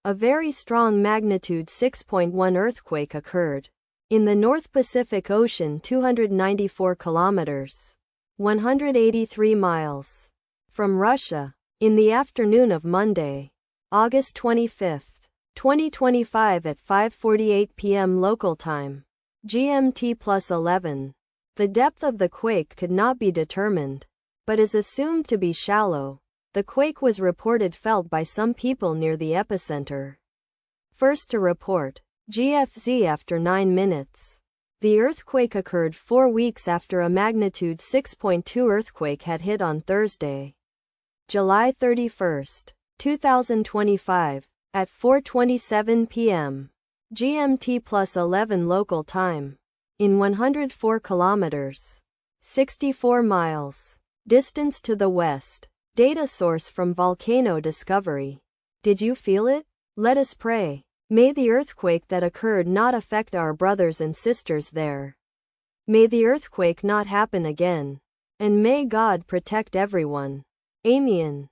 A very strong magnitude 6.1 earthquake occurred in the North Pacific Ocean 294 kilometers, 183 miles from Russia in the afternoon of Monday, August 25, 2025 at 5:48 p.m. local time, GMT +11. The depth of the quake could not be determined, but is assumed to be shallow. The quake was reported felt by some people near the epicenter. First to report, GFZ after 9 minutes. The earthquake occurred 4 weeks after a magnitude 6.2 earthquake had hit on Thursday, July 31, 2025, at 4:27 p.m. GMT +11 local time, in 104 kilometers, 64 miles, distance to the west. Data source from Volcano Discovery. Did you feel it? Let us pray. May the earthquake that occurred not affect our brothers and sisters there. May the earthquake not happen again. And may God protect everyone. Amen.